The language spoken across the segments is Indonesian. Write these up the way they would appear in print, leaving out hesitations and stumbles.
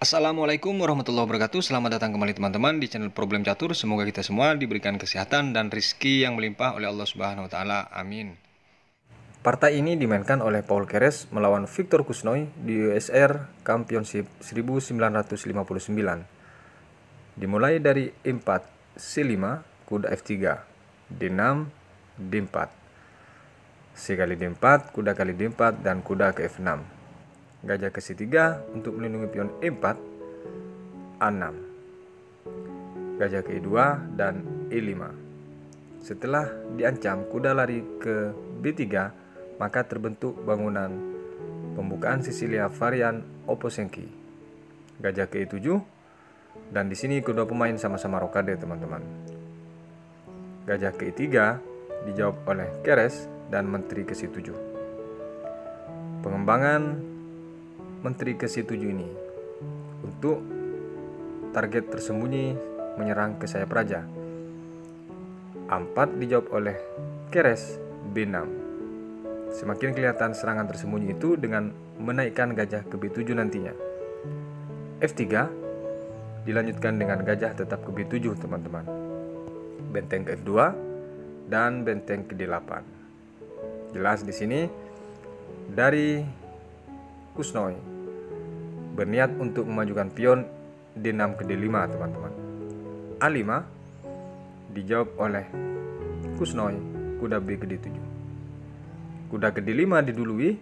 Assalamualaikum warahmatullahi wabarakatuh. Selamat datang kembali teman-teman di channel Problem Catur. Semoga kita semua diberikan kesehatan dan rizki yang melimpah oleh Allah Subhanahu wa taala. Amin. Partai ini dimainkan oleh Paul Keres melawan Victor Kusnoy di USR Championship 1959. Dimulai dari E4, C5, kuda F3, D6, D4, C kali D4, kuda kali D4, dan kuda ke F6. Gajah ke C3 untuk melindungi pion E4, A6, gajah ke E2 dan E5. Setelah diancam kuda lari ke B3, maka terbentuk bangunan pembukaan Sisilia varian Oposenki. Gajah ke E7, dan di sini kedua pemain sama-sama rokade teman-teman. Gajah ke E3 dijawab oleh Keres dan menteri ke C7. Pengembangan menteri ke C7 ini untuk target tersembunyi menyerang ke sayap raja. A4 dijawab oleh Keres, B6. Semakin kelihatan serangan tersembunyi itu dengan menaikkan gajah ke B7 nantinya. F3 dilanjutkan dengan gajah tetap ke B7 teman-teman. Benteng ke F2 dan benteng ke D8. Jelas di sini dari Kusnoy berniat untuk memajukan pion D6 ke D5 teman-teman. A5 dijawab oleh Kusnoy, kuda B ke D7. Kuda ke D5 didului,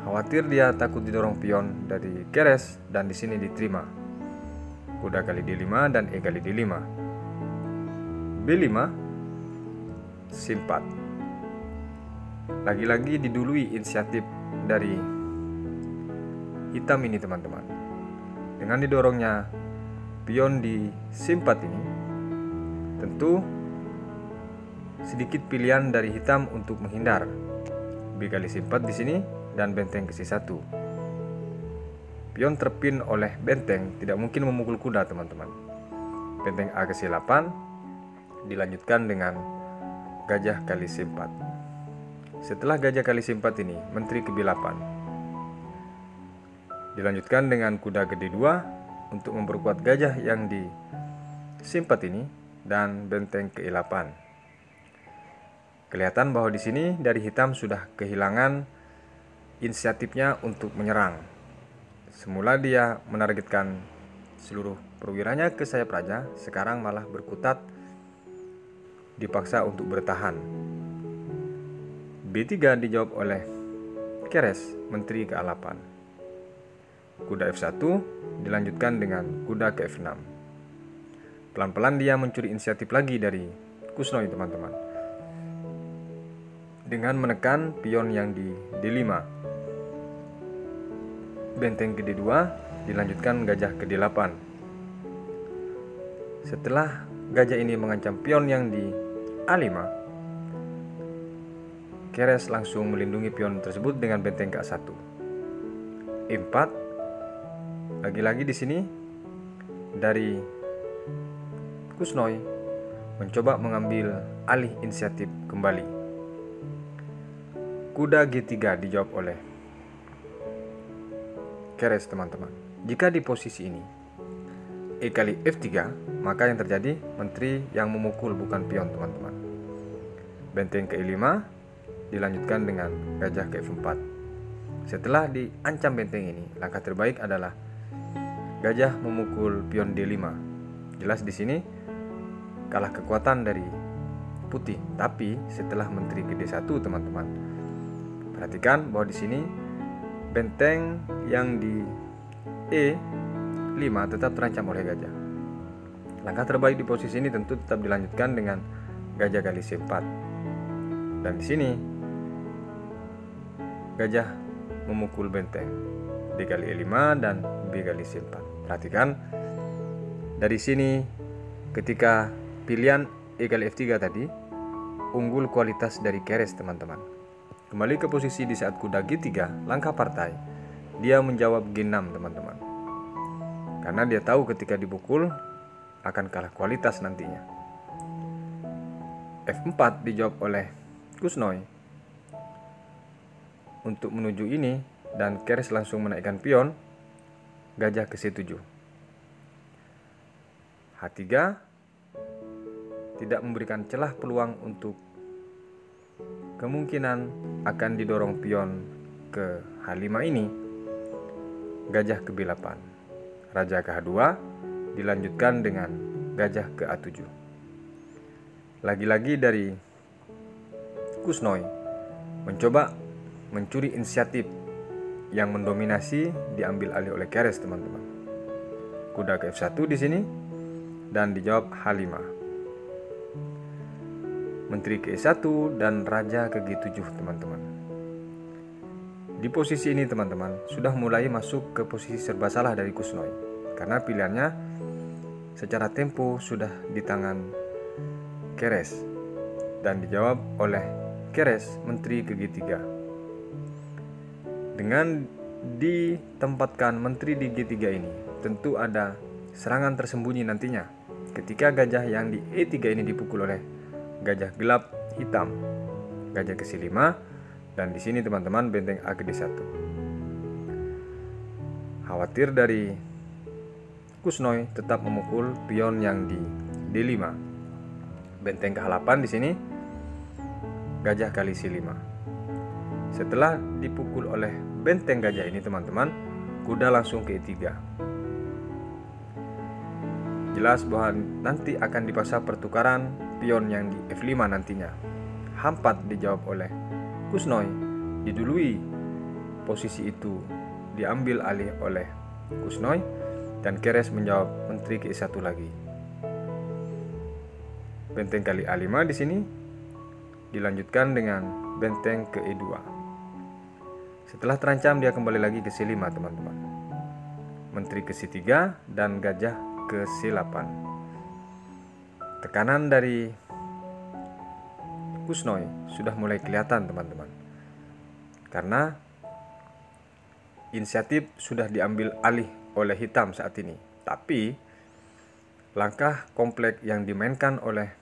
khawatir dia takut didorong pion dari Keres, dan di sini diterima. Kuda kali D5 dan E kali D5. B5, C4. Lagi-lagi didului inisiatif dari hitam ini teman-teman. Dengan didorongnya pion di C4 ini, tentu sedikit pilihan dari hitam untuk menghindar. B kali C4 di sini dan benteng ke C1. Pion terpin oleh benteng tidak mungkin memukul kuda teman-teman. Benteng A ke C8 dilanjutkan dengan gajah kali C4. Setelah gajah kali C4 ini, menteri ke B8. Dilanjutkan dengan kuda ke D2 untuk memperkuat gajah yang di C4 ini dan benteng ke E8. Kelihatan bahwa di sini dari hitam sudah kehilangan inisiatifnya untuk menyerang. Semula dia menargetkan seluruh perwiranya ke sayap raja, sekarang malah berkutat dipaksa untuk bertahan. B3 dijawab oleh Keres, menteri ke A8. Kuda F1 dilanjutkan dengan kuda ke F6. Pelan-pelan dia mencuri inisiatif lagi dari Kusnoy teman-teman, dengan menekan pion yang di D5. Benteng ke D2 dilanjutkan gajah ke D8. Setelah gajah ini mengancam pion yang di A5, Keres langsung melindungi pion tersebut dengan benteng ke A1. E4. Lagi-lagi di sini dari Kusnoy mencoba mengambil alih inisiatif kembali. Kuda G3 dijawab oleh Keres teman-teman. Jika di posisi ini E kali F3, maka yang terjadi menteri yang memukul bukan pion teman-teman. Benteng ke E5 dilanjutkan dengan gajah ke F4. Setelah diancam benteng ini, langkah terbaik adalah gajah memukul pion D5. Jelas di sini kalah kekuatan dari putih, tapi setelah menteri ke D1 teman-teman. Perhatikan bahwa di sini benteng yang di E5 tetap terancam oleh gajah. Langkah terbaik di posisi ini tentu tetap dilanjutkan dengan gajah kali C4. Dan di sini gajah memukul benteng D kali E5 dan B kali C4. Perhatikan dari sini ketika pilihan E kali F3 tadi unggul kualitas dari Keres teman-teman. Kembali ke posisi di saat kuda G3, langkah partai, dia menjawab G6 teman-teman. Karena dia tahu ketika dipukul akan kalah kualitas nantinya. F4 dijawab oleh Kusnoy untuk menuju ini, dan Keres langsung menaikkan pion gajah ke C7. H3 tidak memberikan celah peluang untuk kemungkinan akan didorong pion ke H5 ini. Gajah ke B8, raja ke H2, dilanjutkan dengan gajah ke A7. Lagi-lagi dari Kusnoi mencoba mencuri inisiatif yang mendominasi diambil alih oleh Keres, teman-teman. Kuda ke F1 di sini dan dijawab H5. Menteri ke E1 dan raja ke G7, teman-teman. Di posisi ini, teman-teman, sudah mulai masuk ke posisi serba salah dari Kusnoi, karena pilihannya secara tempo sudah di tangan Keres dan dijawab oleh Keres menteri ke G3. Dengan ditempatkan menteri di G3 ini, tentu ada serangan tersembunyi nantinya ketika gajah yang di E3 ini dipukul oleh gajah gelap hitam, gajah ke C5, dan di sini, teman-teman, benteng A ke D1. Khawatir dari Kusnoi tetap memukul pion yang di D5. Benteng ke H8 di sini, gajah kali C5. Setelah dipukul oleh benteng gajah ini, teman-teman, kuda langsung ke E3. Jelas bahwa nanti akan dipasang pertukaran pion yang di F5 nantinya. H4 dijawab oleh Kusnoi, didului posisi itu diambil alih oleh Kusnoi, dan Keres menjawab menteri ke E1 lagi. Benteng kali A5 di sini dilanjutkan dengan benteng ke E2. Setelah terancam, dia kembali lagi ke C5, teman-teman. Menteri ke C3 dan gajah ke C8. Tekanan dari Kusnoi sudah mulai kelihatan, teman-teman, karena inisiatif sudah diambil alih oleh hitam saat ini. Tapi langkah kompleks yang dimainkan oleh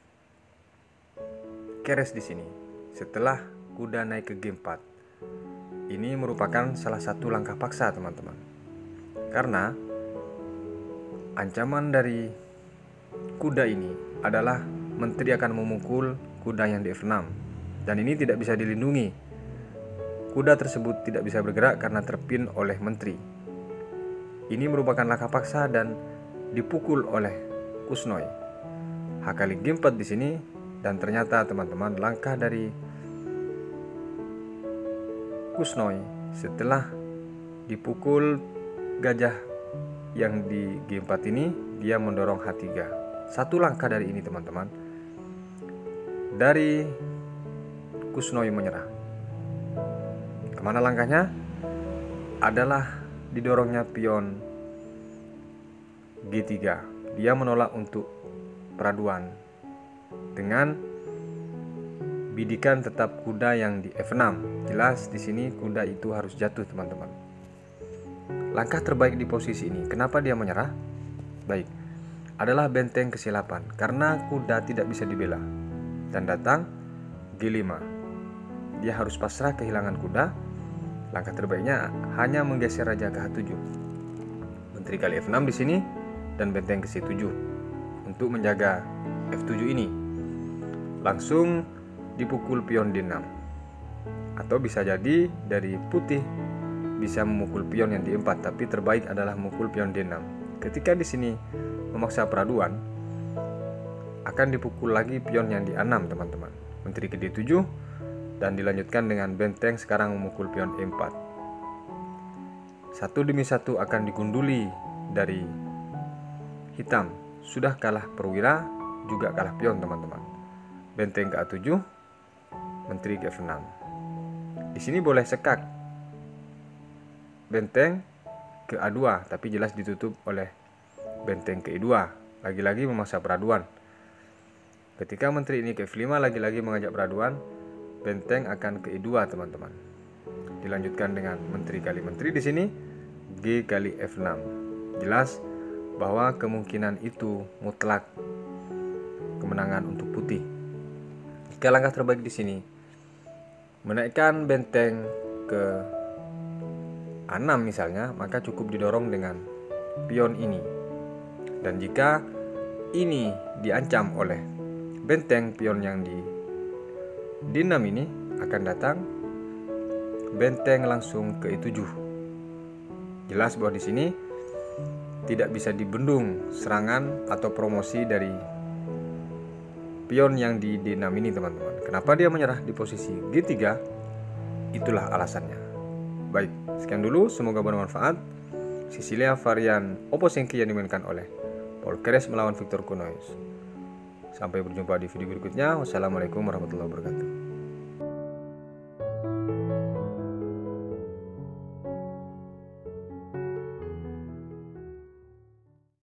Keres di sini setelah kuda naik ke G4 ini merupakan salah satu langkah paksa, teman-teman, karena ancaman dari kuda ini adalah menteri akan memukul kuda yang di F6, dan ini tidak bisa dilindungi. Kuda tersebut tidak bisa bergerak karena terpin oleh menteri. Ini merupakan langkah paksa dan dipukul oleh Kusnoi. H kali G4 di sini, dan ternyata, teman-teman, langkah dari Kusnoi setelah dipukul gajah yang di G4 ini, dia mendorong H3. Satu langkah dari ini, teman-teman, dari Kusnoi menyerah. Kemana langkahnya? Adalah didorongnya pion G3. Dia menolak untuk peraduan dengan bidikan tetap kuda yang di F6. Jelas di sini kuda itu harus jatuh, teman-teman. Langkah terbaik di posisi ini. Kenapa dia menyerah? Baik, adalah benteng ke C8 karena kuda tidak bisa dibela. Dan datang G5. Dia harus pasrah kehilangan kuda. Langkah terbaiknya hanya menggeser raja ke H7. Menteri kali F6 di sini dan benteng ke C7 untuk menjaga F7 ini. Langsung dipukul pion D6. Atau bisa jadi dari putih bisa memukul pion yang di E4, tapi terbaik adalah memukul pion D6. Ketika di sini memaksa peraduan, akan dipukul lagi pion yang di A6, teman-teman. Menteri ke D7 dan dilanjutkan dengan benteng sekarang memukul pion E4. Satu demi satu akan digunduli dari hitam. Sudah kalah perwira, juga kalah pion, teman-teman. Benteng ke A7, menteri ke F6. Di sini boleh sekak benteng ke A2, tapi jelas ditutup oleh benteng ke E2. Lagi-lagi memaksa peraduan. Ketika menteri ini ke F5 lagi-lagi mengajak peraduan, benteng akan ke E2, teman-teman. Dilanjutkan dengan menteri kali menteri di sini, G kali F6. Jelas bahwa kemungkinan itu mutlak kemenangan untuk putih. Jika langkah terbaik di sini menaikkan benteng ke A6 misalnya, maka cukup didorong dengan pion ini. Dan jika ini diancam oleh benteng pion yang di D6 ini, akan datang benteng langsung ke E7. Jelas bahwa di sini tidak bisa dibendung serangan atau promosi dari pion yang di D6 ini, teman-teman. Kenapa dia menyerah di posisi G3? Itulah alasannya. Baik, sekian dulu, semoga bermanfaat. Sisilia varian Oposengki yang dimainkan oleh Paul Keres melawan Victor Kunois. Sampai berjumpa di video berikutnya. Wassalamualaikum warahmatullahi wabarakatuh.